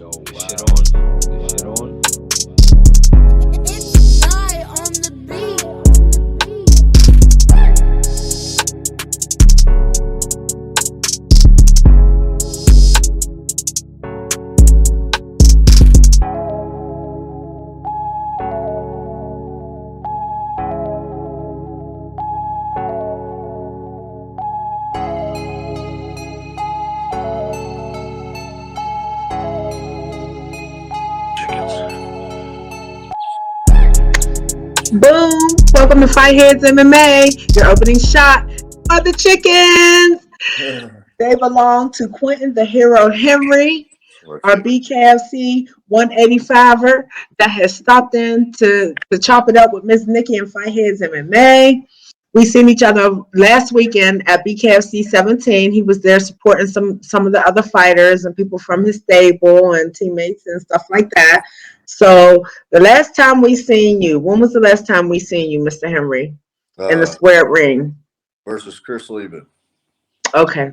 Yo, this shit on? This shit on? It's die on the beat. Boom! Welcome to Fight Heads MMA. Your opening shot are the chickens. They belong to Quinton the Hero Henry, our BKFC 185er that has stopped in to chop it up with Mz NIKKI and Fight Heads MMA. We seen each other last weekend at BKFC 17. He was there supporting some of the other fighters and people from his stable and teammates and stuff like that. So the last time we seen you, when was the last time we seen you, Mr. Henry, in the square ring? Versus Mz. Okay.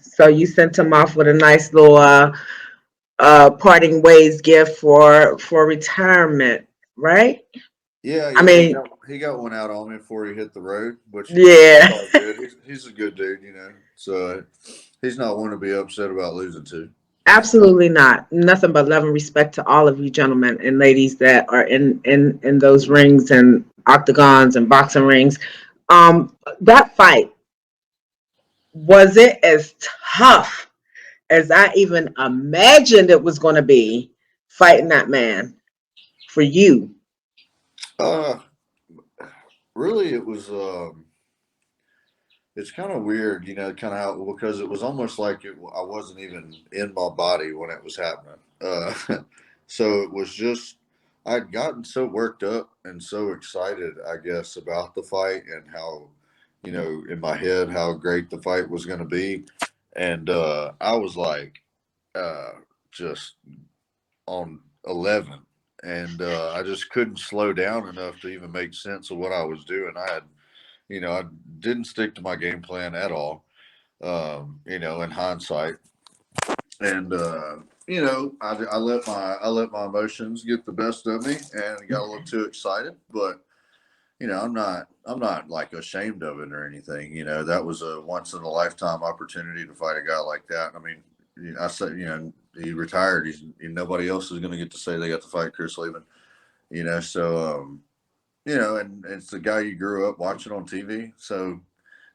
So you sent him off with a nice little parting ways gift for retirement, right? Yeah, I mean, he got one out on me before he hit the road, which yeah, all good. He's a good dude, So he's not one to be upset about losing to. absolutely not. Nothing but love and respect to all of you gentlemen and ladies that are in those rings and octagons and boxing rings. That fight, was it as tough as I even imagined it was going to be, fighting that man for you? Really, it was. It's kind of weird, kind of how, because it was almost like I wasn't even in my body when it was happening. So it was just, I'd gotten so worked up and so excited, I guess, about the fight and how, in my head, how great the fight was going to be. And I was like, just on 11. And I just couldn't slow down enough to even make sense of what I was doing. I didn't stick to my game plan at all, in hindsight. And, I let my emotions get the best of me and got a little too excited, but, I'm not like ashamed of it or anything. That was a once in a lifetime opportunity to fight a guy like that. I mean, I said, he retired. Nobody else is going to get to say they got to fight Mz. So, and it's the guy you grew up watching on TV. So,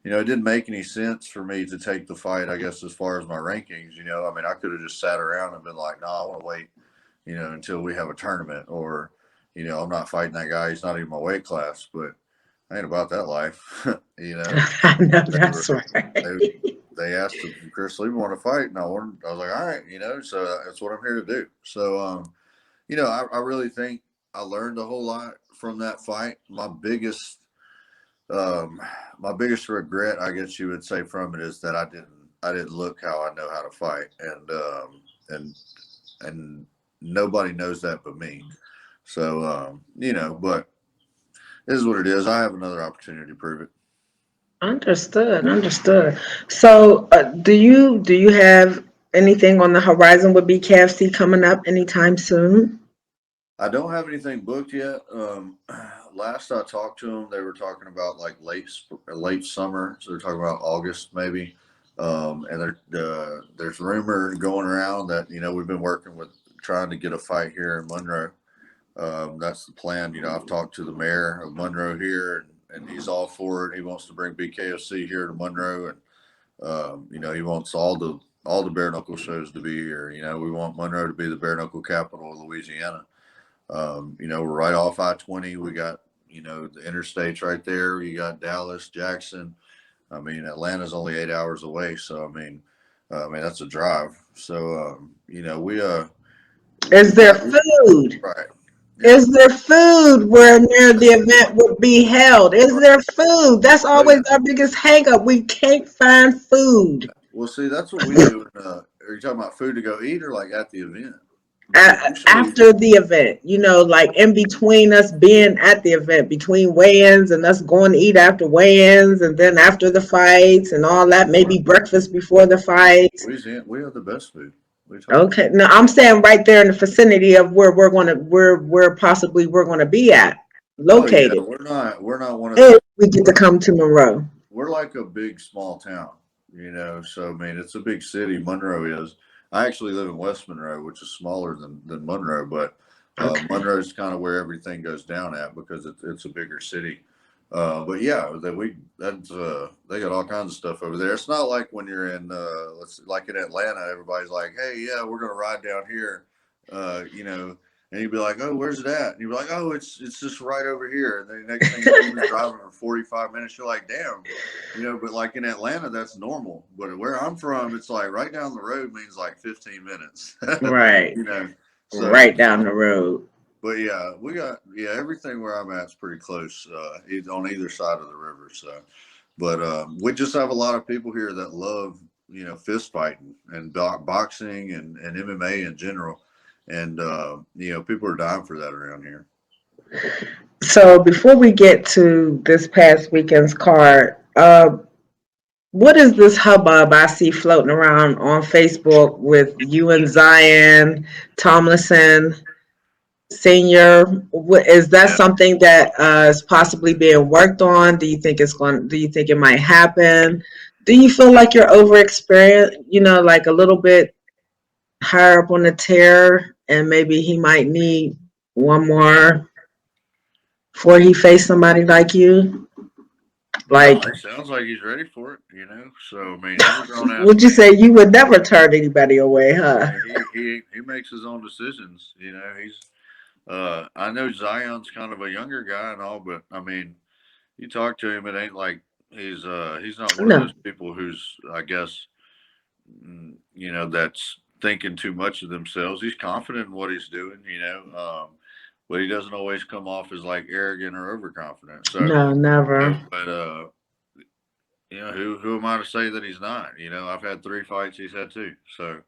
it didn't make any sense for me to take the fight, I guess, as far as my rankings. I mean, I could have just sat around and been like, no, I want to wait, until we have a tournament, or, I'm not fighting that guy. He's not even my weight class, but I ain't about that life, I know that's right. They asked if Mz want to fight, and I was like, all right, so that's what I'm here to do. So, I really think I learned a whole lot from that fight. My biggest regret, I guess you would say, from it is that I didn't look how I know how to fight, and nobody knows that but me. So, but it is what it is. I have another opportunity to prove it. Understood. So, do you have anything on the horizon with BKFC coming up anytime soon? I don't have anything booked yet. Last I talked to them, they were talking about like late summer, so they're talking about August maybe. And there's rumor going around that we've been working with trying to get a fight here in Monroe. That's the plan. I've talked to the mayor of Monroe here, and he's all for it. He wants to bring BKFC here to Monroe, and he wants all the bare knuckle shows to be here. We want Monroe to be the bare knuckle capital of Louisiana. We're right off I-20. We got the interstates right there. You got Dallas, Jackson. I mean, Atlanta's only 8 hours away, so I mean that's a drive. So we Is there food? Right. Is there food where near the event would be held? Is there food? That's always our biggest hang up. We can't find food. Well, see, that's what we do. Are you talking about food to go eat, or like at the event? After the event, like in between us being at the event, between weigh-ins and us going to eat after weigh-ins, and then after the fights and all that, maybe breakfast before the fights. We have the best food. We talking? Okay. No, I'm saying right there in the vicinity of where where possibly we're gonna be at, Oh yeah, located. we're not one of If those. we get to come to Monroe. We're like a big small town, you know. So I mean, it's a big city. Monroe is. I actually live in West Monroe, which is smaller than Monroe, but Okay. Monroe is kind of where everything goes down at because it's a bigger city. But yeah, they got all kinds of stuff over there. It's not like when you're in like in Atlanta, everybody's like, hey, yeah, we're gonna ride down here, you know, and you'd be like, oh, where's it at? And you'd be like, oh, it's just right over here. And then the next thing you know, you've been driving for 45 minutes. You're like, damn, you know. But like in Atlanta, that's normal. But where I'm from, it's like right down the road means like 15 minutes, Right. you know. So, Right down the road. but yeah, we got everything where I'm at's pretty close, on either side of the river. So, but we just have a lot of people here that love fist fighting and boxing and MMA in general, and people are dying for that around here. So before we get to this past weekend's card, what is this hubbub I see floating around on Facebook with you and Zion Tomlinson Senior? Is that Yeah, something that is possibly being worked on? Do you think it's going? Do you think it might happen? Do you feel like you're over experienced? You know, like a little bit higher up on the tier, and maybe he might need one more before he face somebody like you. no, Like, it sounds like he's ready for it. So I mean, he's a grown ass would you man. say you would never turn anybody away, huh? Yeah, he makes his own decisions. He's I know Zion's kind of a younger guy and all, but I mean, you talk to him, it ain't like he's not one of No, those people who's, I guess, that's thinking too much of themselves. He's confident in what he's doing, but he doesn't always come off as like arrogant or overconfident. So, no, never. but who am I to say that he's not? I've had 3 fights, he's had 2. So,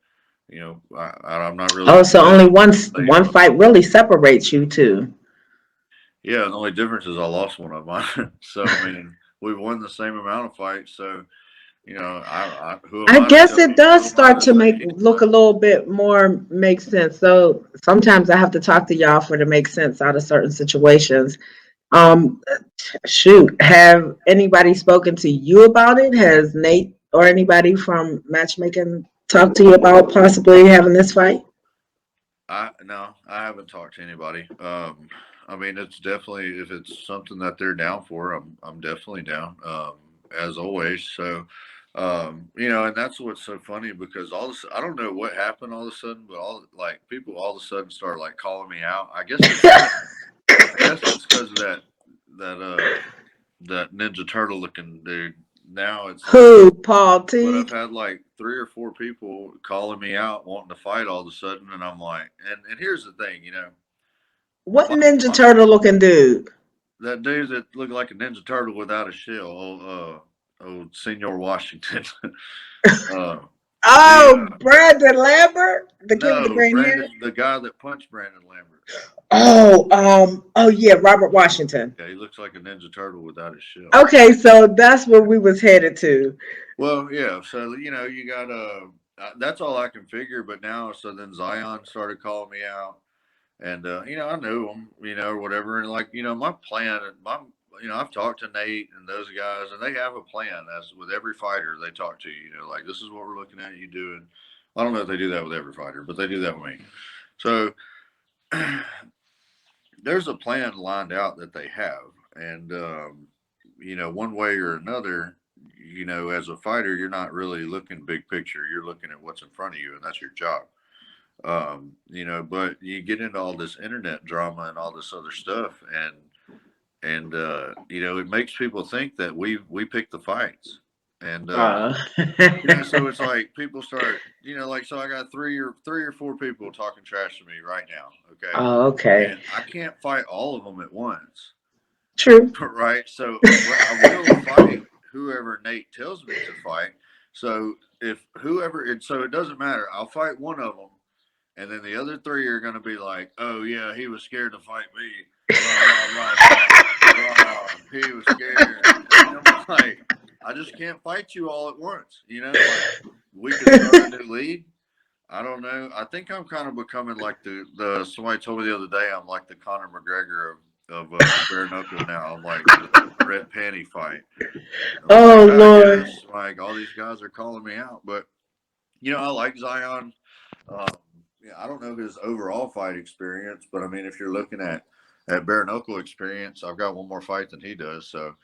I'm not really Oh, in a so only position to say one anything. fight really separates you two. Yeah, the only difference is I lost one of mine. So I mean, we won the same amount of fights. So who am I I to guess tell? it Who does am I start to to say make he's look a better? little bit more make sense. So sometimes I have to talk to y'all for to make sense out of certain situations. Um, Shoot, have anybody spoken to you about it? Has Nate or anybody from matchmaking talked to you about possibly having this fight? I haven't talked to anybody. I mean, it's definitely if it's something that they're down for, I'm definitely down. As always. So, and that's what's so funny because I don't know what happened all of a sudden, but all like people all of a sudden start like calling me out. I guess it's because of that Ninja Turtle looking dude. Now it's like, Who, Paul but T? I've had like 3 or 4 people calling me out wanting to fight all of a sudden, and I'm like, and here's the thing, What my, Ninja my Turtle looking dude? that dude that looked like a Ninja Turtle without a shell, old Senior Washington. uh, the Oh, Brandon Lambert, the kid with the No, green hair. Brandon, the guy that punched Brandon Lambert. Oh yeah, Robert Washington. Yeah, he looks like a Ninja Turtle without his shell. Okay, so that's where we was headed to. Well, yeah. So you got that's all I can figure. But now, so then Zion started calling me out, and I knew him, or whatever. And like, my plan, I've talked to Nate and those guys, and they have a plan. As with every fighter, they talk to you. Like this is what we're looking at you doing. I don't know if they do that with every fighter, but they do that with me. So there's a plan lined out that they have, and one way or another, as a fighter, you're not really looking big picture. You're looking at what's in front of you, and that's your job. But you get into all this internet drama and all this other stuff, and it makes people think that we pick the fights, and Uh, so it's like people start, like so I got three or four people talking trash to me right now, okay, oh, okay. and I can't fight all of them at once, True. right? So I will fight whoever Nate tells me to fight. So if whoever, and so it doesn't matter. I'll fight one of them, and then the other 3 are going to be like, "Oh yeah, he was scared to fight me. Blah, blah, blah, blah. He was scared." And I'm like, I just can't fight you all at once. Like we could start a new league. I don't know. I think I'm kind of becoming like the somebody told me the other day I'm like the Conor McGregor of bare knuckle now. I'm like the red panty fight. I'm like, Oh I Lord. guess like all these guys are calling me out, but I like Zion. Um, yeah, I don't know his overall fight experience, but I mean, if you're looking at bare knuckle experience, I've got one more fight than he does. So,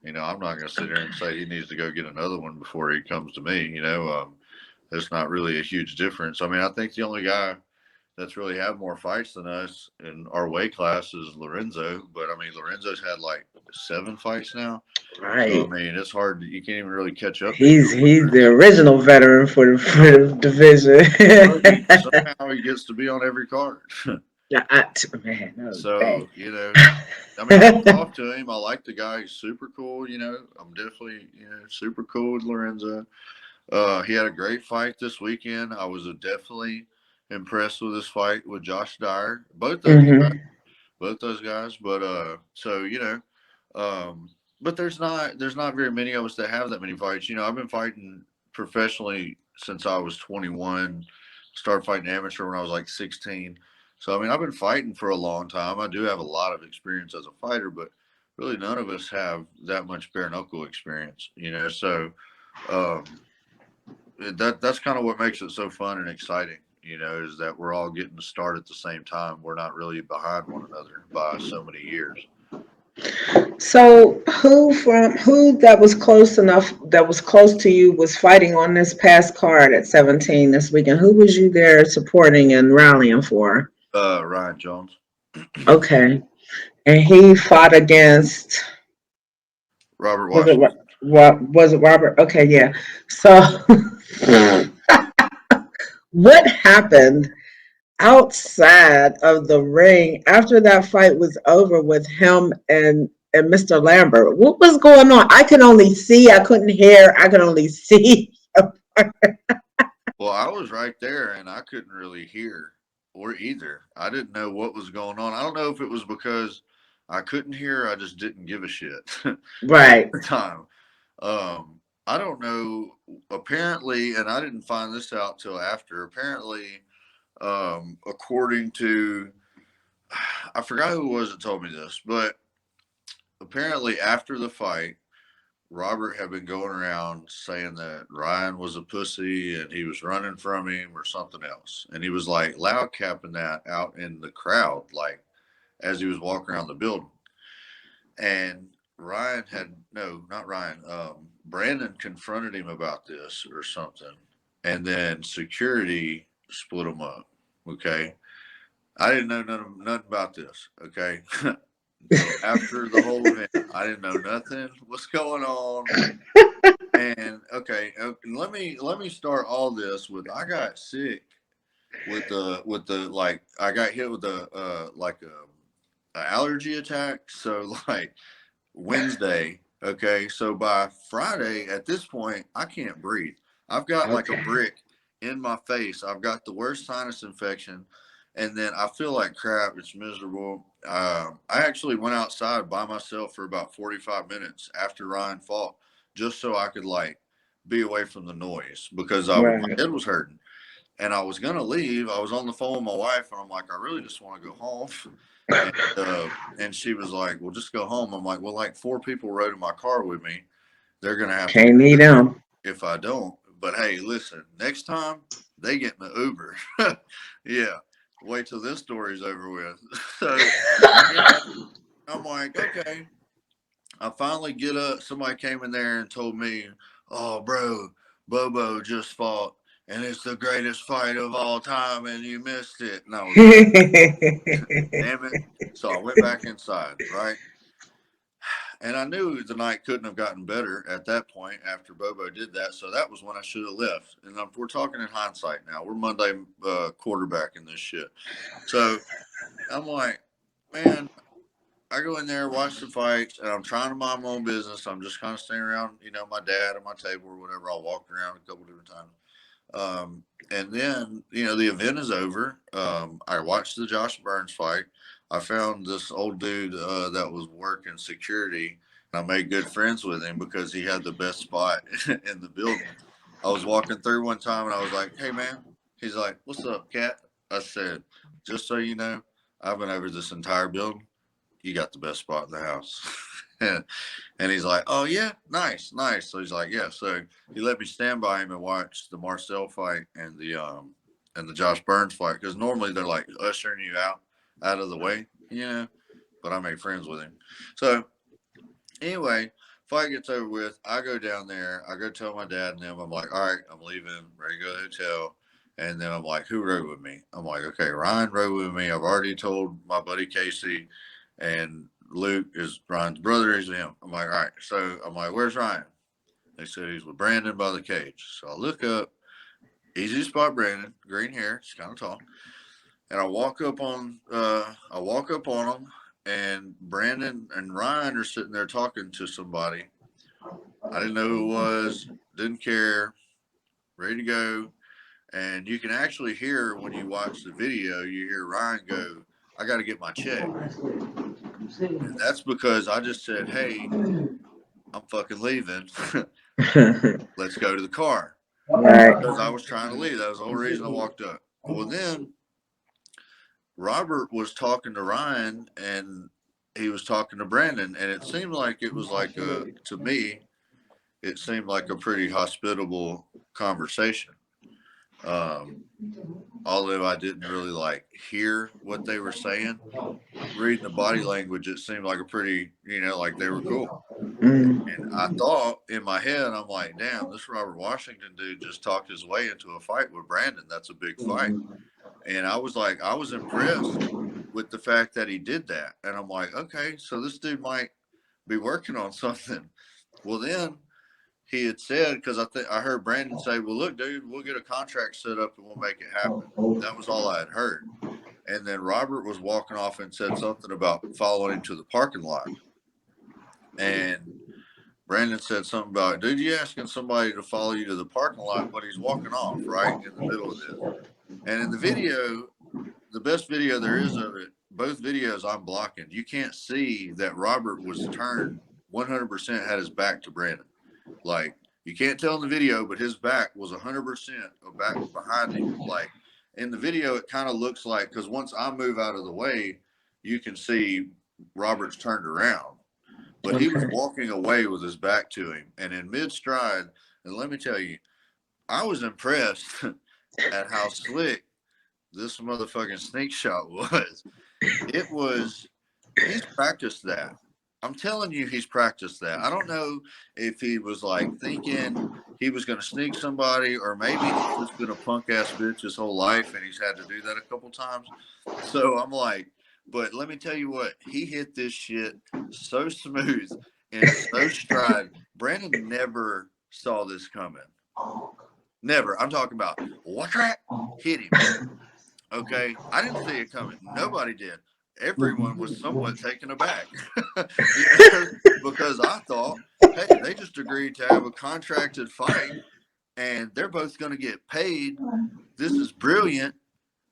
I'm not going to sit here and say he needs to go get another one before he comes to me. There's not really a huge difference. I mean, I think the only guy that's really had more fights than us in our weight class is Lorenzo. But I mean, Lorenzo's had like 7 fights now. So I Right. mean, it's hard. You can't even really catch up to He's him. he's the original veteran for the division. Well, somehow he gets to be on every card. Yeah, man, no, dang. So, I mean, I've talked to him. I like the guy. He's super cool. I'm definitely, super cool with Lorenzo. He had a great fight this weekend. I was definitely impressed with his fight with Josh Dyer. Hmm. Both those guys. But so um, but there's not very many of us that have that many fights. I've been fighting professionally since I was 21. Started fighting amateur when I was like 16. So I mean, I've been fighting for a long time. I do have a lot of experience as a fighter, but really none of us have that much bare knuckle experience. So um, that's kind of what makes it so fun and exciting. Is that we're all getting to start at the same time. We're not really behind one another by so many years. So who that was close to you was fighting on this past card at 17 this weekend? Who was you there supporting and rallying for? Ryan Jones, Okay. And he fought against, Robert was it Washington. was it Robert? Okay, yeah. So what happened outside of the ring after that fight was over with him and Mr. Lambert? What was going on? I could only see, I couldn't hear, I could only see. Well, I was right there and I couldn't really hear or either. I didn't know what was going on. I don't know if it was because I couldn't hear, I just didn't give a shit at Right. the time. I don't know. Apparently, and I didn't find this out till after. Apparently, according to, I forgot who it was that told me this, but apparently after the fight, Robert had been going around saying that Ryan was a pussy and he was running from him or something else. And he was like loud capping that out in the crowd, like as he was walking around the building. And Ryan had, no, not Ryan, Brandon confronted him about this or something. And then security split them up. Okay. I didn't know nothing about this. Okay. Until after the whole event, I didn't know nothing. What's going on? And okay, let me start all this with I got sick with the like I got hit with a allergy attack. So like Wednesday, okay, so by Friday at this point I can't breathe. I've got like a Okay. brick in my face. I've got the worst sinus infection, and then I feel like crap. It's miserable. I actually went outside by myself for about 45 minutes after Ryan fought, just so I could like be away from the noise because my Right. head was hurting. And I was gonna leave. I was on the phone with my wife, and I'm like, I really just want to go home. And and she was like, "Well, just go home." I'm like, "Well, like 4 people rode in my car with me. They're gonna have to go Can't need with me him. if I don't." But hey, listen, next time they get in the Uber. Yeah, wait till this story's over with. So yeah, I'm like, okay. I finally get up. Somebody came in there and told me, "Oh, bro, Bobo just fought, and it's the greatest fight of all time, and you missed it." And I was like, "Damn it!" So I went back inside, right? And I knew the night couldn't have gotten better at that point after Bobo did that. So that was when I should have left. And we're talking in hindsight now. We're Monday quarterbacking this shit. So I'm like, man, I go in there, watch the fights, and I'm trying to mind my own business. I'm just kind of staying around, my dad at my table or whatever. I'll walk around a couple different times. And then, the event is over. I watched the Josh Burns fight. I found this old dude that was working security, and I made good friends with him because he had the best spot in the building. I was walking through one time, and I was like, "Hey, man." He's like, "What's up, cat?" I said, "Just so you know, I've been over this entire building. You got the best spot in the house." And he's like, "Oh yeah, nice, nice." So he's like, "Yeah." So he let me stand by him and watch the Marcel fight and the Josh Burns fight, because normally they're like ushering you out of the way, you know. But I made friends with him. So anyway, fight gets over with. I go down there. I go tell my dad and them. I'm like, "All right, I'm leaving. Ready to go to the hotel." And then I'm like, "Who rode with me?" I'm like, "Okay, Ryan rode with me. I've already told my buddy Casey, and Luke is Ryan's brother. He's with him." I'm like, "All right." So I'm like, "Where's Ryan?" They said he's with Brandon by the cage. So I look up. Easy to spot Brandon. Green hair. He's kind of tall. And I walk up on him, and Brandon and Ryan are sitting there talking to somebody. I didn't know who it was. Didn't care. Ready to go. And you can actually hear when you watch the video, you hear Ryan go, "I got to get my check." And that's because I just said, "Hey, I'm fucking leaving. Let's go to the car." Right. Because I was trying to leave. That was the whole reason I walked up. Well, then Robert was talking to Ryan, and he was talking to Brandon. And it seemed like it was like to me, it seemed like a pretty hospitable conversation. Um, Although I didn't really like hear what they were saying, reading the body language, it seemed like a pretty, like they were cool. And I thought in my head, I'm like, "Damn, this Robert Washington dude just talked his way into a fight with Brandon. That's a big fight." And I was like, I was impressed with the fact that he did that. And I'm like, okay, so this dude might be working on something. Well, then he had said, because I heard Brandon say, "Well, look, dude, we'll get a contract set up and we'll make it happen." That was all I had heard. And then Robert was walking off and said something about following him to the parking lot. And Brandon said something about, "Dude, you asking somebody to follow you to the parking lot," but he's walking off right in the middle of this. And in the video, the best video there is of it, both videos I'm blocking, you can't see that Robert was turned 100%, had his back to Brandon. Like, you can't tell in the video, but his back was 100% back behind him. Like, in the video, it kind of looks like, because once I move out of the way, you can see Robert's turned around. But he was walking away with his back to him. And in mid stride, and let me tell you, I was impressed at how slick this motherfucking sneak shot was. It was, he's practiced that. I'm telling you, he's practiced that. I don't know if he was like thinking he was going to sneak somebody, or maybe he's just been a punk ass bitch his whole life and he's had to do that a couple times. So I'm like, but let me tell you what, he hit this shit so smooth and so stride. Brandon never saw this coming. Never. I'm talking about what track hit him. Okay, I didn't see it coming. Nobody did. Everyone was somewhat taken aback because I thought, hey, they just agreed to have a contracted fight and they're both going to get paid. This is brilliant.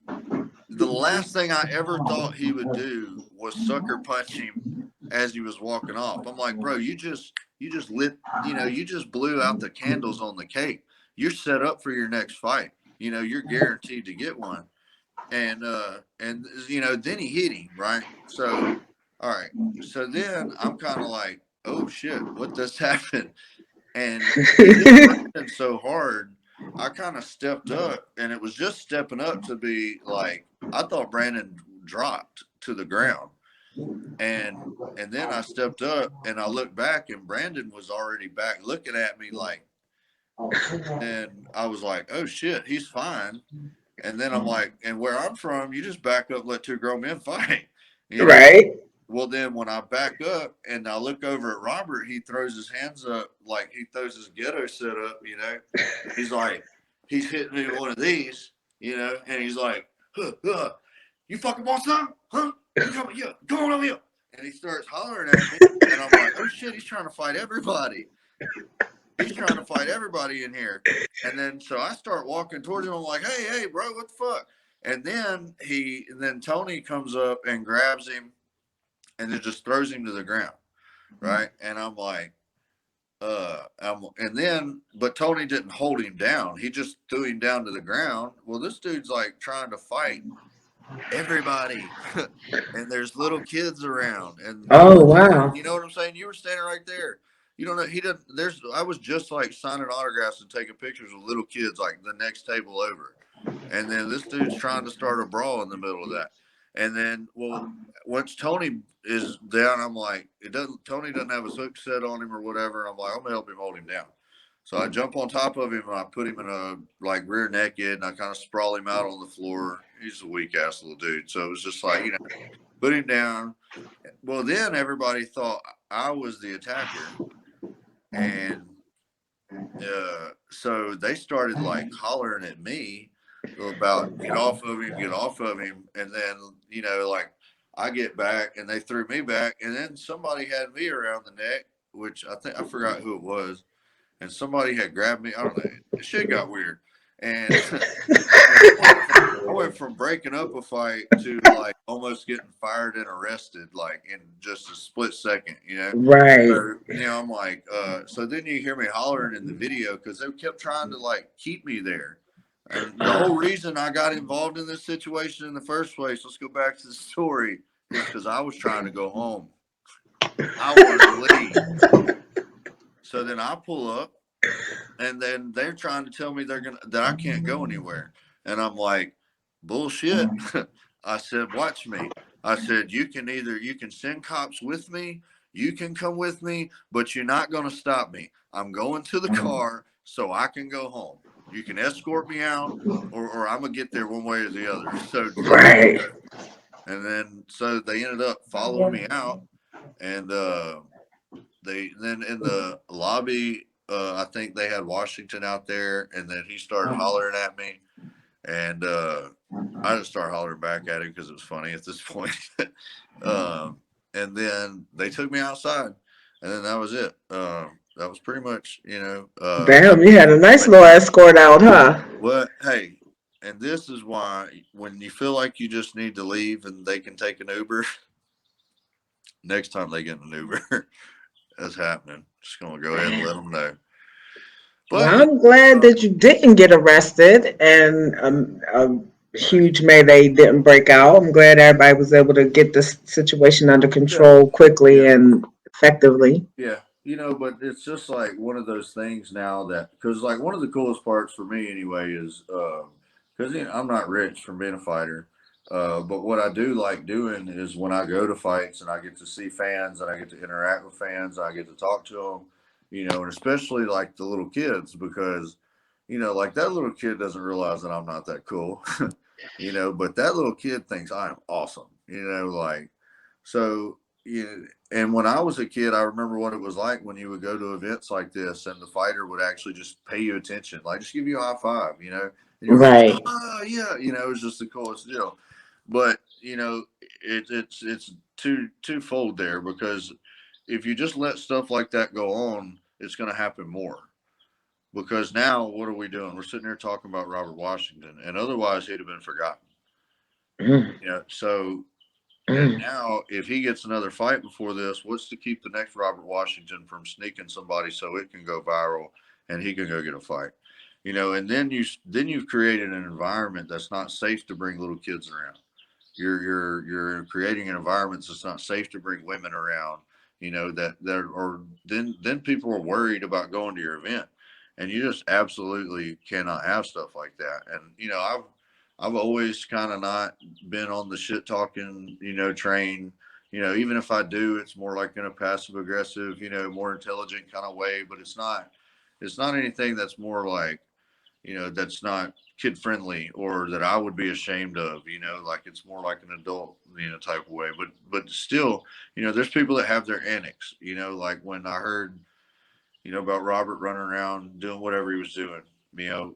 The last thing I ever thought he would do was sucker punch him as he was walking off. I'm like, bro, you just lit, you just blew out the candles on the cake. You're set up for your next fight. You're guaranteed to get one. And then he hit him, right? So all right, so then I'm kind of like, oh shit, what just happened? And he hit Brandon so hard, I kind of stepped up, and it was just stepping up to be like, I thought Brandon dropped to the ground. And then I stepped up and I looked back, and Brandon was already back looking at me like, and I was like, oh shit, he's fine. And then I'm like, and where I'm from, you just back up, let two grown men fight. Right. Well, then when I back up and I look over at Robert, he throws his hands up like he throws his ghetto set up, He's like, he's hitting me with one of these, and he's like, you fucking want some? Huh? You coming here? Come on over here. And he starts hollering at me. And I'm like, oh shit, he's trying to fight everybody. He's trying to fight everybody in here. And then so I start walking towards him. I'm like, hey, bro, what the fuck? And then Tony comes up and grabs him and then just throws him to the ground. Right. And I'm like, and then, but Tony didn't hold him down. He just threw him down to the ground. Well, this dude's like trying to fight everybody, and there's little kids around, and Oh, wow. you know what I'm saying? You were standing right there. You don't know. He doesn't. There's. I was just like signing autographs and taking pictures with little kids, like the next table over, and then this dude's trying to start a brawl in the middle of that, and then well, once Tony is down, I'm like, it doesn't. Tony doesn't have his hook set on him or whatever. I'm like, I'm gonna help him hold him down. So I jump on top of him and I put him in a like rear naked and I kind of sprawl him out on the floor. He's a weak ass little dude. So it was just like, put him down. Well, then everybody thought I was the attacker. And so they started like hollering at me about get off of him, get off of him. And then, like I get back and they threw me back. And then somebody had me around the neck, which I forgot who it was. And somebody had grabbed me. I don't know. Shit got weird. And I went from breaking up a fight to like almost getting fired and arrested, like in just a split second, Right. So, I'm like, so then you hear me hollering in the video because they kept trying to like keep me there. And the whole reason I got involved in this situation in the first place, let's go back to the story, is because I was trying to go home. I wanted to leave. So then I pull up, and then they're trying to tell me that I can't go anywhere, and I'm like, bullshit. I said, watch me. I said, you can send cops with me, you can come with me, but you're not going to stop me. I'm going to the car so I can go home. You can escort me out, or I'm gonna get there one way or the other. So right. And then so they ended up following me out, and then in the lobby, I think they had Washington out there, and then he started hollering at me, and I just started hollering back at him because it was funny at this point. And then they took me outside, and then that was it. That was pretty much, Damn, you had a nice little escort out, huh? Well, hey, and this is why when you feel like you just need to leave and they can take an Uber, next time they get an Uber, that's happening. Just gonna go ahead and let them know. But Well, I'm glad that you didn't get arrested and a huge melee didn't break out. I'm glad everybody was able to get this situation under control quickly and effectively. Yeah, but it's just like one of those things now that, because like one of the coolest parts for me anyway is because I'm not rich from being a fighter, but what I do like doing is when I go to fights and I get to see fans and I get to interact with fans, I get to talk to them, and especially like the little kids, because like that little kid doesn't realize that I'm not that cool, but that little kid thinks I am awesome, like so. And when I was a kid, I remember what it was like when you would go to events like this and the fighter would actually just pay you attention, like just give you a high five, and you're Right. like, oh yeah, it was just the coolest deal. But it's twofold there, because if you just let stuff like that go on, it's going to happen more. Because now, what are we doing? We're sitting here talking about Robert Washington, and otherwise he'd have been forgotten. So. And now, if he gets another fight before this, what's to keep the next Robert Washington from sneaking somebody so it can go viral and he can go get a fight? And then you've created an environment that's not safe to bring little kids around. You're creating an environment that's not safe to bring women around. Then people are worried about going to your event, and you just absolutely cannot have stuff like that. And I've always kind of not been on the shit talking, train. Even if I do, it's more like in a passive aggressive, more intelligent kind of way. But it's not anything that's more like, that's not kid friendly or that I would be ashamed of. Like it's more like an adult, type of way. But still, there's people that have their annex. Like when I heard, about Robert running around doing whatever he was doing.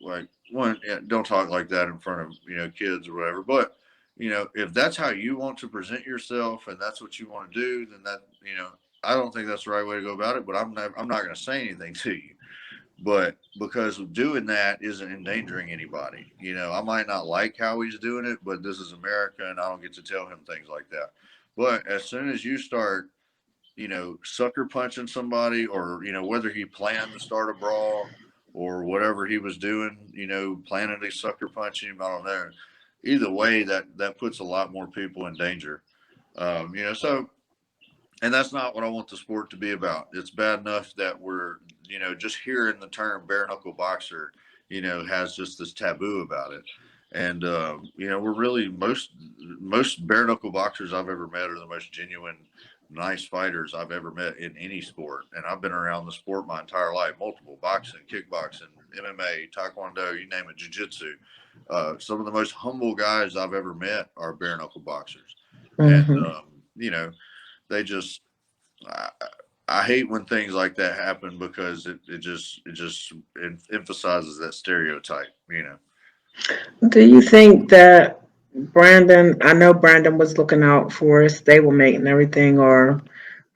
Like one, don't talk like that in front of kids or whatever. But if that's how you want to present yourself and that's what you want to do, then that I don't think that's the right way to go about it. But I'm not going to say anything to you. But because of doing that isn't endangering anybody. I might not like how he's doing it, but this is America, and I don't get to tell him things like that. But as soon as you start sucker punching somebody, or whether he planned to start a brawl or whatever he was doing, planning to sucker punch him. I don't know. Either way, that puts a lot more people in danger. So, and that's not what I want the sport to be about. It's bad enough that we're, just hearing the term bare knuckle boxer, has just this taboo about it. And we're really most bare knuckle boxers I've ever met are the most genuine, nice fighters I've ever met in any sport. And I've been around the sport my entire life, multiple boxing, kickboxing, MMA, taekwondo, you name it, jiu-jitsu. Some of the most humble guys I've ever met are bare knuckle boxers. Mm-hmm. And they just I hate when things like that happen, because it just emphasizes that stereotype. Do you think that Brandon, I know Brandon was looking out for his stablemate and everything, or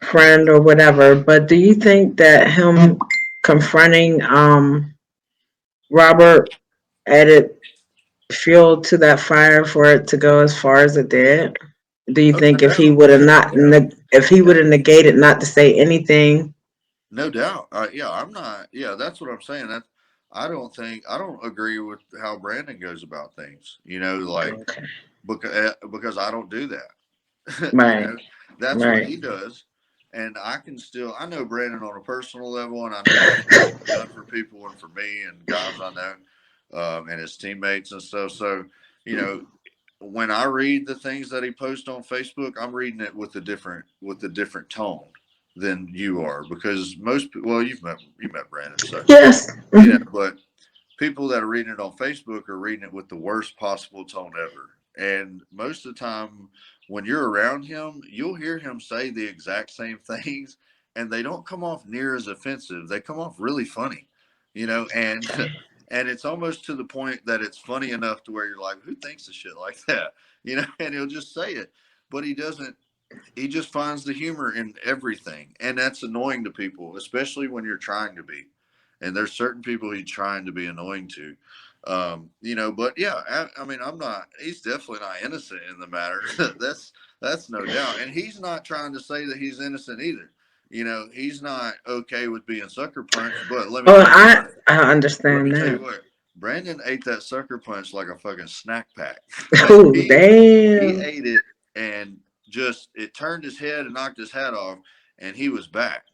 friend or whatever, but do you think that him confronting Robert added fuel to that fire for it to go as far as it did? Do you Oh, think no if he doubt. would have Yeah, not, yeah, if he would yeah. have negated not to say anything? No doubt. Yeah, I'm not. Yeah, that's what I'm saying. I don't agree with how Brandon goes about things. Like, Okay. because I don't do that. Right. That's what Right. he does. And I know Brandon on a personal level, and I know the things he's done for people and for me and guys I know, and his teammates and stuff. So, you know, when I read the things that he posts on Facebook, I'm reading it with a different tone than you are, because you met Brandon, so Yes. Mhm. but people that are reading it on Facebook are reading it with the worst possible tone ever. And most of the time, when you're around him, you'll hear him say the exact same things, and they don't come off near as offensive. They come off really funny, and and it's almost to the point that it's funny enough to where you're like, who thinks of shit like that, And he'll just say it, but he doesn't. He just finds the humor in everything, and that's annoying to people, especially when you're trying to be. And there's certain people he's trying to be annoying to, But yeah, I mean, I'm not. He's definitely not innocent in the matter. that's no doubt, and he's not trying to say that he's innocent either. He's not okay with being sucker punched. But let me Oh, tell you what. I Let me understand tell you that. what. Brandon ate that sucker punch like a fucking snack pack. Oh, He damn. ate it, and just it turned his head and knocked his hat off, and he was back.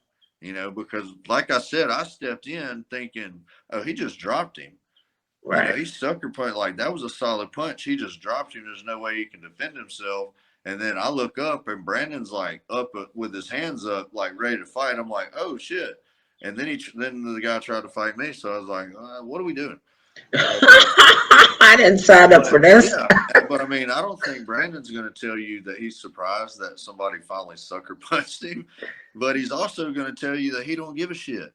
Because like I said, I stepped in thinking, oh, he just dropped him. Right. He sucker punched, like that was a solid punch. He just dropped him. There's no way he can defend himself. And then I look up, and Brandon's like up with his hands up, like ready to fight. I'm like, oh shit. And then the guy tried to fight me, so I was like, what are we doing? But I didn't sign up for this. yeah, but I mean, I don't think Brandon's going to tell you that he's surprised that somebody finally sucker punched him, but he's also going to tell you that he don't give a shit,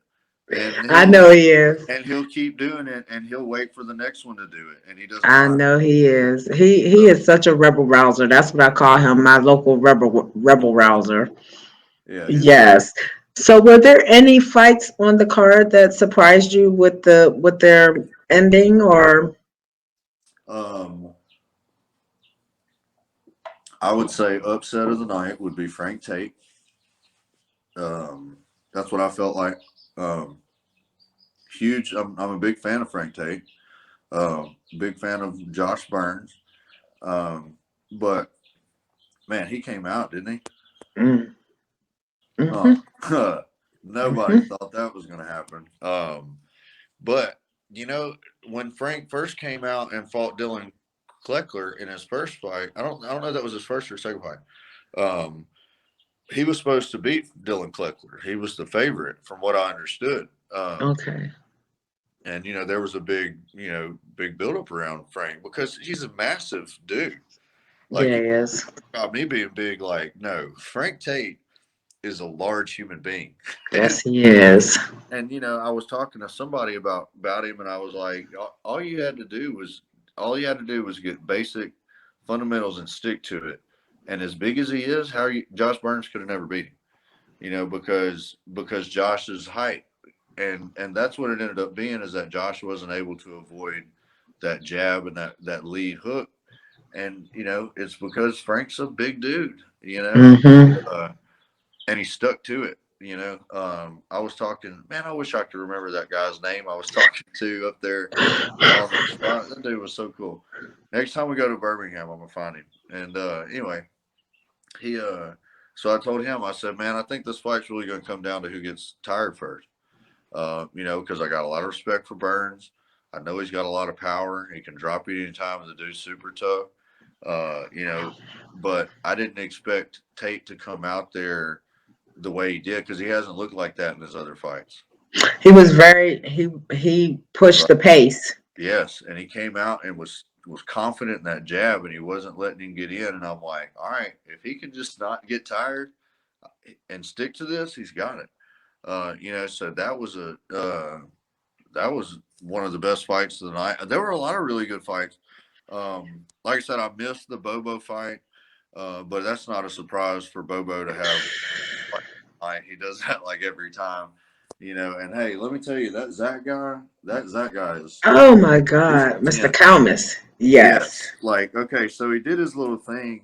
and I he'll know he is. and he'll keep doing it, and he'll wait for the next one to do it, and he doesn't I mind. know he is. He is such a rebel rouser. That's what I call him, my local rebel rouser. Yeah, he's a good. Yes. So were there any fights on the card that surprised you with their ending, or Um, I would say upset of the night would be Frank Tate. Um, that's what I felt like. Um, huge. I'm a big fan of Frank Tate. Big fan of Josh Burns. But man, he came out, didn't he? mm, Huh. mm-hmm, Nobody mm-hmm. thought that was going to happen. But when Frank first came out and fought Dylan Kleckler in his first fight, I don't know if that was his first or second fight. He was supposed to beat Dylan Kleckler. He was the favorite, from what I understood. Okay. And there was a big buildup around Frank, because he's a massive dude. Like, Yeah, he is. about me being big, like, no, Frank Tate is a large human being. Yes, he is. And I was talking to somebody about him, and I was like, all you had to do was get basic fundamentals and stick to it. And as big as he is, Josh Burns could have never beat him, because Josh's height, and that's what it ended up being, is that Josh wasn't able to avoid that jab and that lead hook. And it's because Frank's a big dude. Mm-hmm. Uh, and he stuck to it. I was talking, man, I wish I could remember that guy's name I was talking to up there on the spot. That dude was so cool. Next time we go to Birmingham, I'm gonna find him. And anyway, he so I told him, I said, man, I think this fight's really gonna come down to who gets tired first. Because I got a lot of respect for Burns. I know he's got a lot of power. He can drop you anytime, and the dude's super tough. But I didn't expect Tate to come out there the way he did because he hasn't looked like that in his other fights. He was he pushed Right. the pace. Yes, and he came out and was confident in that jab, and he wasn't letting him get in. And I'm like, all right, if he can just not get tired and stick to this, he's got it. So that was one of the best fights of the night. There were a lot of really good fights. Like I said, I missed the Bobo fight, but that's not a surprise for Bobo to have. Like, he does that like every time, And hey, let me tell you, that Zach guy is. Oh my He's God, Mr. intense. Kalmus. Yes. Yes, like okay, so he did his little thing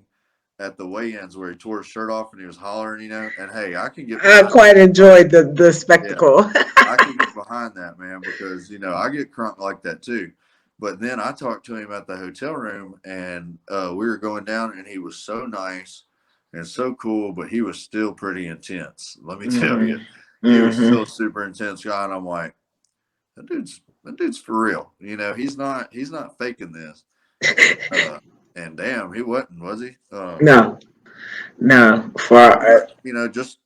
at the weigh-ins where he tore his shirt off and he was hollering, and hey, I can get I behind. quite enjoyed the Yeah, spectacle. I can get behind that, man, because I get crunk like that too. But then I talked to him at the hotel room, and we were going down, and he was so nice and so cool, but he was still pretty intense. Let me tell you, he was Hmm. still super intense guy, and I'm like, that dude's for real. He's not faking this. And damn, he wasn't, was he? No, no. For Just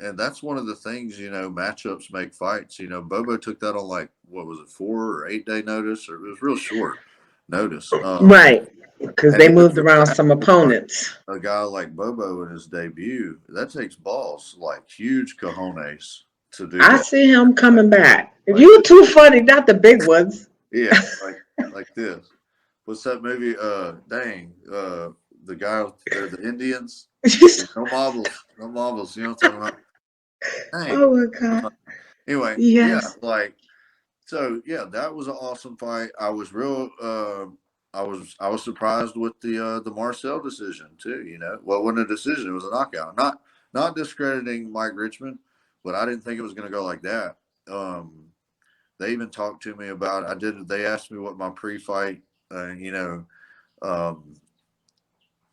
and that's one of the things, matchups make fights. Bobo took that on like what was it, 4 or 8 day notice, or it was real short notice. right, because And they even moved for around some opponents. a guy like Bobo in his debut, that takes balls, like huge cojones to do I that. see him coming back. If Like you were this. too funny, not the big ones. Yeah, like this. What's that movie? The guy, they're the Indians. No marbles, no marbles. You know what I'm talking about? Dang. Oh my God. Anyway, yeah, Yes. so yeah, that was an awesome fight. I was real. I was surprised with the Marcel decision too. Well, it wasn't a decision; it was a knockout. Not discrediting Mike Richmond, but I didn't think it was going to go like that. They even talked to me about. I did. They asked me what my pre-fight, um,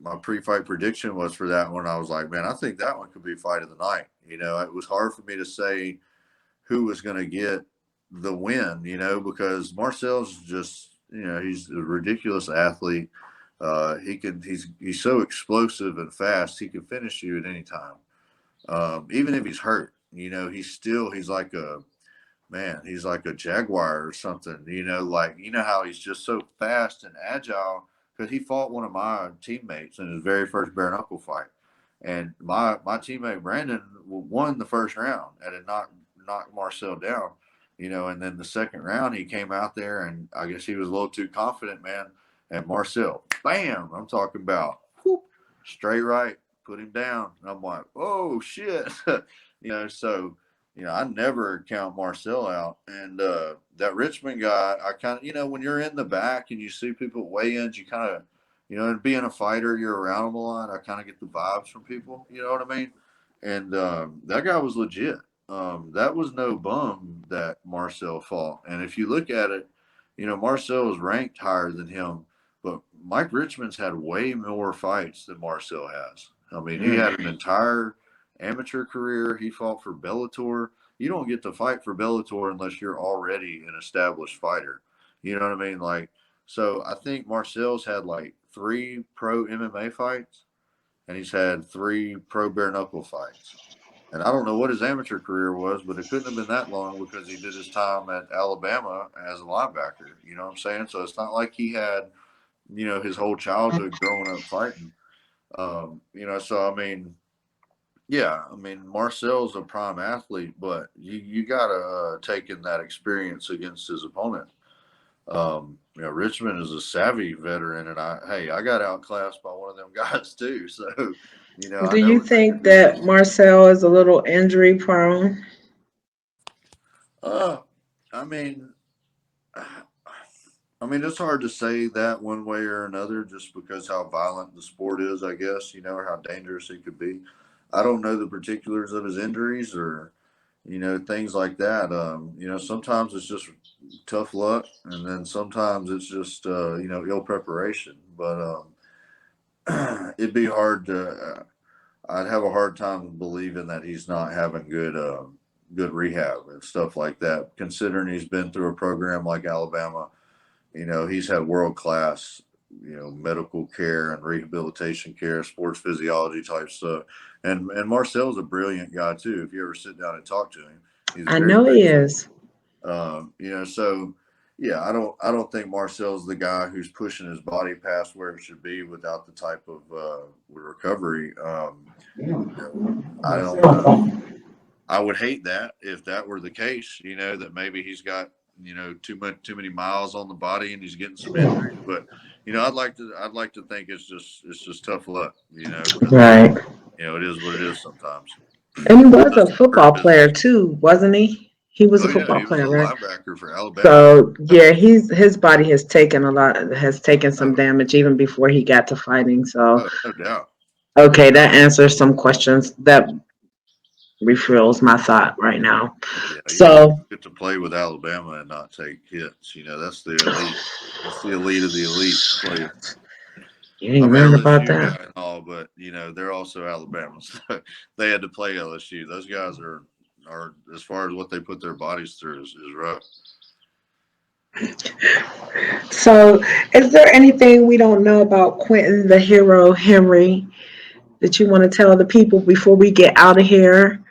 my pre-fight prediction was for that one. I was like, man, I think that one could be fight of the night. It was hard for me to say who was going to get the win, because Marcel's just, he's a ridiculous athlete. He's so explosive and fast. He can finish you at any time. Even if he's hurt, he's like a man. He's like a jaguar or something, like, how he's just so fast and agile because he fought one of my teammates in his very first bare knuckle fight. And my teammate Brandon won the first round and had knocked Marcel down, and then the second round he came out there and I guess he was a little too confident, man. And Marcel, bam, I'm talking about whoop, straight right, put him down. And I'm like, oh shit. So I never count Marcel out. And that Richmond guy, I kind of, when you're in the back and you see people at weigh-ins, you kind of, and being a fighter, you're around them a lot. I kind of get the vibes from people. You know what I mean? And that guy was legit. That was no bum that Marcel fought. And if you look at it, Marcel was ranked higher than him, but Mike Richmond's had way more fights than Marcel has. I mean, he had an entire amateur career. He fought for Bellator. You don't get to fight for Bellator unless you're already an established fighter. You know what I mean? Like, so I think Marcel's had like 3 pro MMA fights, and he's had 3 pro bare knuckle fights. And I don't know what his amateur career was, but it couldn't have been that long because he did his time at Alabama as a linebacker. You know what I'm saying? So it's not like he had, his whole childhood growing up fighting. So I mean, yeah, I mean Marcel's a prime athlete, but you gotta take in that experience against his opponent. Richmond is a savvy veteran, and I got outclassed by one of them guys too. So, I Do know you what they can think do. that Marcel is a little injury prone? Uh, I mean, it's hard to say that one way or another, just because how violent the sport is, I guess, or how dangerous it could be. I don't know the particulars of his injuries or things like that. Sometimes it's just tough luck, and then sometimes it's just ill preparation. But it'd be hard to. I'd have a hard time believing that he's not having good rehab and stuff like that. Considering he's been through a program like Alabama, he's had world class, medical care and rehabilitation care, sports physiology type stuff. And Marcel's a brilliant guy too. If you ever sit down and talk to him, he's I very know he bright. is. So yeah, I don't think Marcel's the guy who's pushing his body past where it should be without the type of recovery. I don't. I would hate that if that were the case. That maybe he's got too many miles on the body and he's getting some injuries. But I'd like to think it's just tough luck. Because Right. it is what it is sometimes. And he was a That's football player too, wasn't he? He was Oh a yeah, football he was a player, right? linebacker for Alabama. So yeah, his body has taken some Oh, damage even before he got to fighting. So no doubt. okay, that answers some questions. That refuels my thought right now. Yeah, you So get to play with Alabama and not take hits. That's the elite. That's the elite of the elite player. you ain't I'm an right about LSU that. guy and all, but they're also Alabama. So they had to play LSU. Those guys are as far as what they put their bodies through is rough. So is there anything we don't know about Quinton the Hero Henry that you want to tell the people before we get out of here?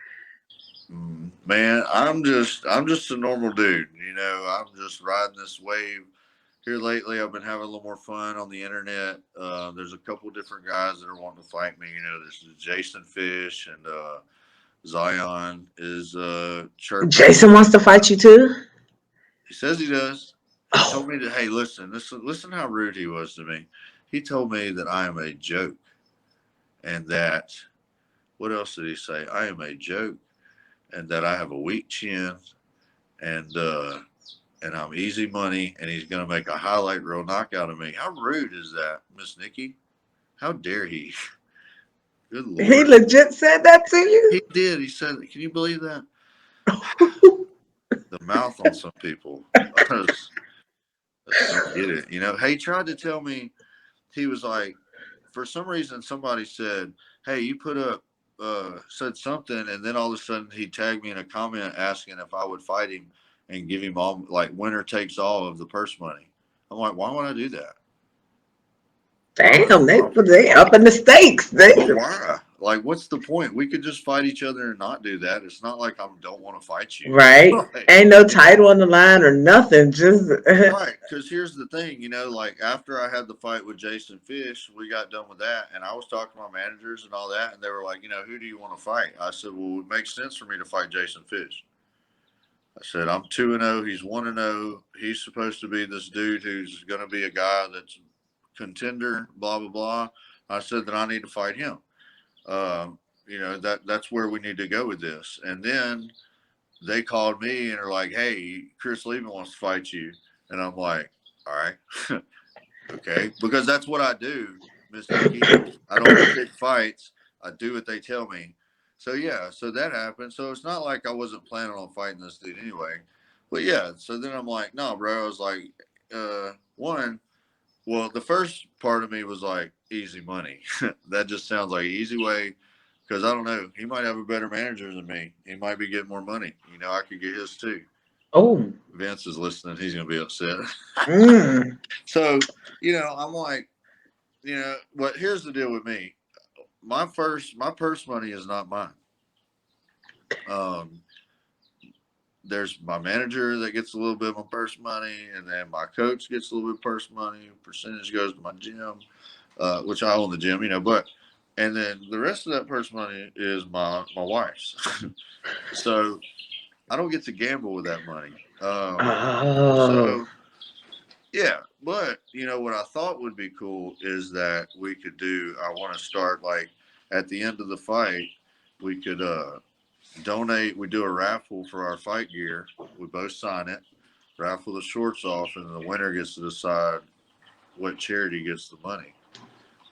Man, I'm just a normal dude. I'm just riding this wave here lately. I've been having a little more fun on the internet. There's a couple different guys that are wanting to fight me. There's Jason Fish and Zion is chirping at Jason me. wants to fight you too. He says he does. He told me to, hey, listen how rude he was to me. He told me that I am a joke and that, what else did he say? I am a joke and that I have a weak chin and I'm easy money and he's going to make a highlight reel knockout of me. How rude is that, Miss Nikki? How dare he? Good He Lord. legit said that to you? He did. He said, can you believe that? The mouth on some people. I just don't get it. Hey, he tried to tell me, he was like, for some reason, somebody said, hey, you put up, said something, and then all of a sudden he tagged me in a comment asking if I would fight him and give him all, like, winner takes all of the purse money. I'm like, why would I do that? Damn, Why? they up in the stakes. But why? Like, what's the point? We could just fight each other and not do that. It's not like I don't want to fight you. Right. Like, Ain't no title on the line or nothing. Just right. Because here's the thing, like after I had the fight with Jason Fish, we got done with that. And I was talking to my managers and all that. And they were like, who do you want to fight? I said, well, it makes sense for me to fight Jason Fish. I said, I'm 2-0. He's 1-0. He's supposed to be this dude who's going to be a guy that's contender, blah, blah, blah. I said that I need to fight him. That's where we need to go with this. And then they called me and are like, hey, Mz NIKKI wants to fight you. And I'm like, all right, okay. Because that's what I do, Mz NIKKI. I don't pick fights. I do what they tell me. So, yeah, so that happened. So it's not like I wasn't planning on fighting this dude anyway. But, yeah, so then I'm like, no, bro. I was like, the first part of me was like, easy money. That just sounds like an easy way. Because I don't know, he might have a better manager than me. He might be getting more money. I could get his too. oh. Vince is listening. He's going to be upset. Mm. So, I'm like, but here's the deal with me. My purse money is not mine. There's my manager that gets a little bit of my purse money, and then my coach gets a little bit of purse money. Percentage goes to my gym, which I own the gym, but. And then the rest of that purse money is my wife's. So I don't get to gamble with that money. Oh. So, yeah. But, what I thought would be cool is that we could I want to start like at the end of the fight, we could donate. We do a raffle for our fight gear. We both sign it, raffle the shorts off, and the winner gets to decide what charity gets the money.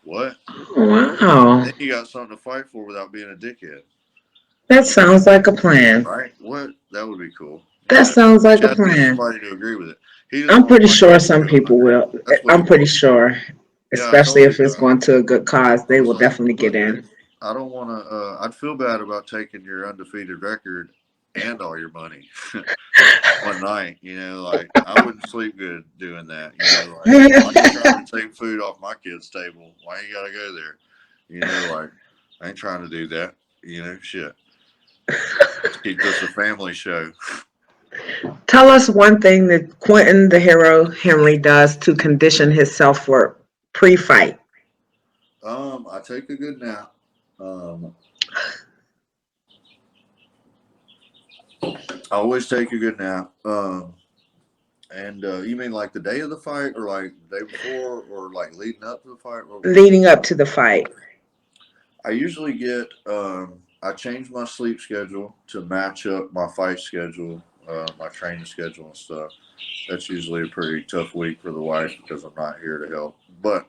What? Wow. Then you got something to fight for without being a dickhead. That sounds like a plan. Right? What? That would be cool. That sounds But like you a have to get plan. somebody to agree with it. He doesn't I'm want to pretty fight sure you to some do it. people will. That's what he I'm pretty wants. sure, Yeah, I especially told if him. it's going to a good cause, I they was will like, definitely get look, in. dude, I don't want to. I'd feel bad about taking your undefeated record and all your money one night. Like I wouldn't sleep good doing that. Like why are you trying to take food off my kid's table? Why you gotta go there? Like I ain't trying to do that. Shit. Let's keep this a family show. Tell us one thing that Quentin the Hero Henry does to condition himself for pre-fight. I take a good nap. Um, I always take a good nap. And you mean like the day of the fight, or like the day before, or like leading up to the fight? Leading up to the fight. I usually get. I change my sleep schedule to match up my fight schedule, my training schedule and stuff. That's usually a pretty tough week for the wife because I'm not here to help. But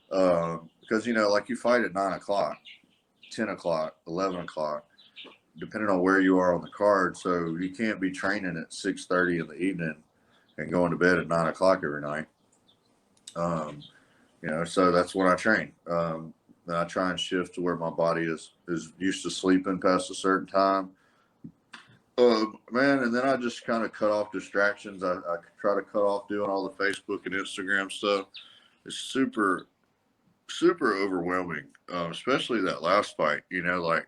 because like you fight at 9 o'clock, 10 o'clock, 11 o'clock, depending on where you are on the card. So you can't be training at 6:30 in the evening and going to bed at 9 o'clock every night. Um, so that's when I train. And I try and shift to where my body is used to sleeping past a certain time. Man, and then I just kind of cut off distractions. I try to cut off doing all the Facebook and Instagram stuff. It's super, super overwhelming, especially that last fight. Like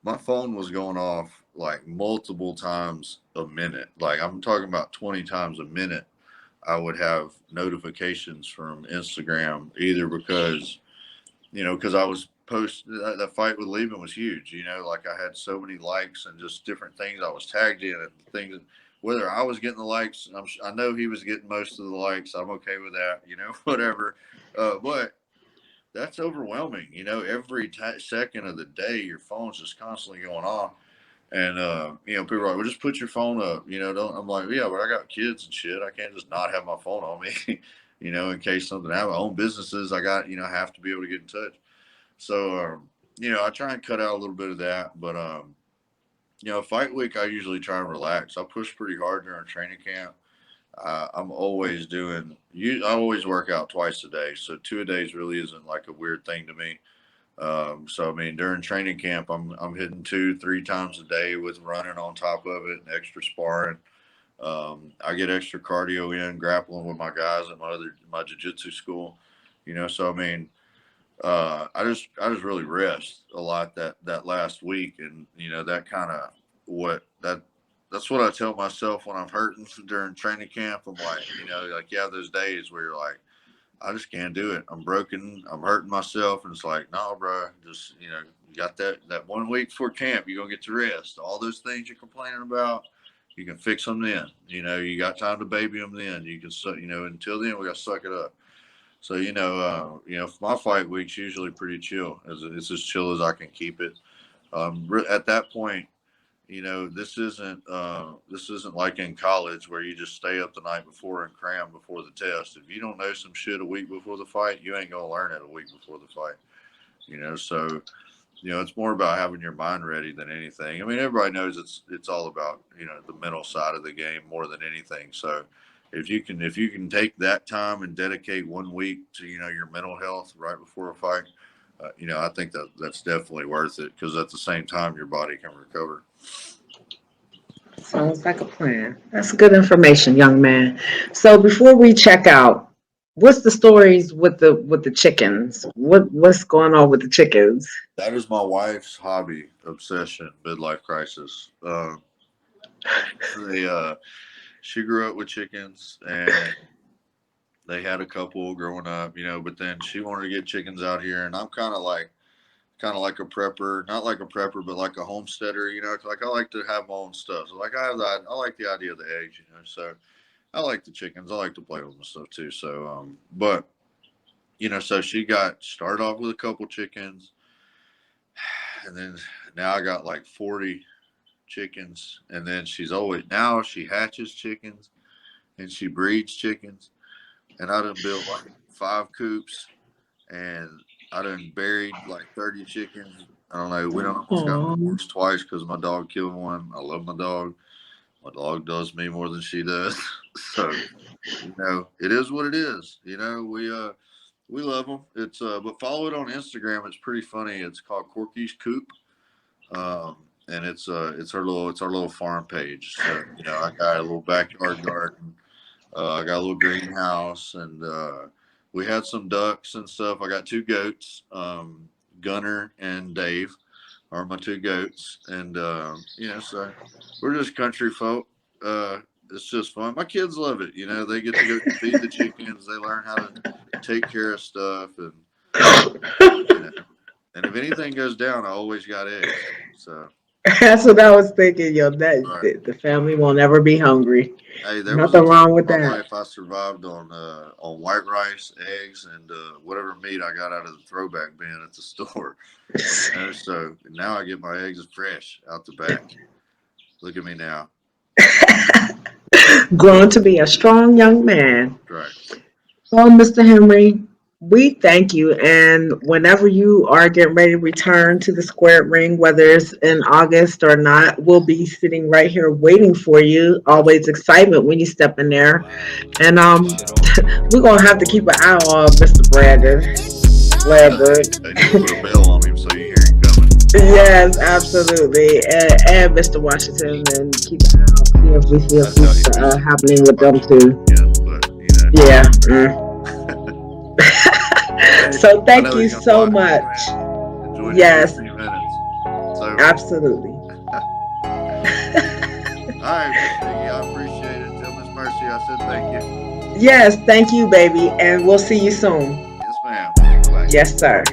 my phone was going off like multiple times a minute. Like I'm talking about 20 times a minute. I would have notifications from Instagram either because I was that fight with Leben was huge. Like I had so many likes and just different things I was tagged in and things. Whether I was getting the likes, I know he was getting most of the likes. I'm okay with that. Whatever. But that's overwhelming. Every second of the day, your phone's just constantly going on. And people are like, "Well, just put your phone up." Don't. I'm like, "Yeah, but I got kids and shit. I can't just not have my phone on me." In case something happens. I own businesses. I got have to be able to get in touch. So I try and cut out a little bit of that. But fight week, I usually try and relax. I push pretty hard during training camp. I'm always doing. I always work out twice a day, so 2 a days really isn't like a weird thing to me. So I mean, during training camp, I'm hitting 2, 3 times a day with running on top of it and extra sparring. I get extra cardio in, grappling with my guys at my jiu-jitsu school. So I mean, I just really rest a lot that last week, and that kind of that's what I tell myself when I'm hurting during training camp. I'm like, like you have those days where you're like, I just can't do it. I'm broken. I'm hurting myself. And it's like, no, bro, just, you got that 1 week before camp, you're going to get to rest. All those things you're complaining about, you can fix them then. You got time to baby them then. You can, until then, we got to suck it up. So, my fight week's usually pretty chill. It's as chill as I can keep it. At that point, this isn't like in college where you just stay up the night before and cram before the test. If you don't know some shit a week before the fight, you ain't gonna learn it a week before the fight. So it's more about having your mind ready than anything. I mean, everybody knows it's all about the mental side of the game more than anything. So if you can take that time and dedicate 1 week to your mental health right before a fight, I think that's definitely worth it because at the same time your body can recover. Sounds like a plan. That's good information, young man. So before we check out, what's the stories with the chickens? What's going on with the chickens? That is my wife's hobby, obsession, midlife crisis. They she grew up with chickens, and they had a couple growing up, but then she wanted to get chickens out here, and I'm kind of like a prepper, not like a prepper, but like a homesteader, like I like to have my own stuff. So like I like the idea of the eggs, so I like the chickens. I like to play with them and stuff too. So but so she got started off with a couple chickens, and then now I got like 40 chickens, and then now she hatches chickens and she breeds chickens, and I done built like 5 coops, and I done buried like 30 chickens. I don't know. We don't almost got divorced twice because my dog killed one. I love my dog. My dog does me more than she does. So, it is what it is. We love them. It's but follow it on Instagram. It's pretty funny. It's called Corky's Coop. And it's our little farm page. So, I got a little backyard garden. I got a little greenhouse, and we had some ducks and stuff. I got 2 goats. Gunner and Dave are my 2 goats, and so we're just country folk. It's just fun. My kids love it. They get to go feed the chickens. They learn how to take care of stuff, and and if anything goes down, I always got eggs. So That's what I was thinking, yo. That right. the family won't ever be hungry. Hey, there was Nothing a wrong time with in my that. life I survived on white rice, eggs, and whatever meat I got out of the throwback bin at the store. So now I get my eggs fresh out the back. Look at me now. Grown to be a strong young man. Right. Well, Mr. Henry, we thank you. And whenever you are getting ready to return to the squared ring, whether it's in August or not, we'll be sitting right here waiting for you. Always excitement when you step in there. And we're going to have to keep an eye on Mr. Brandon Lambert. They need to put a bell on him so you hear him coming. Yes, absolutely. And Mr. Washington, and keep an eye out, see if we see a feature happening with them too. Yeah. So thank you so much. Yes. So, absolutely. All right, Miss Nikki, I appreciate it. Tell Miss Mercy I said thank you. Yes, thank you, baby. And we'll see you soon. Yes, ma'am. Bye. Yes, sir.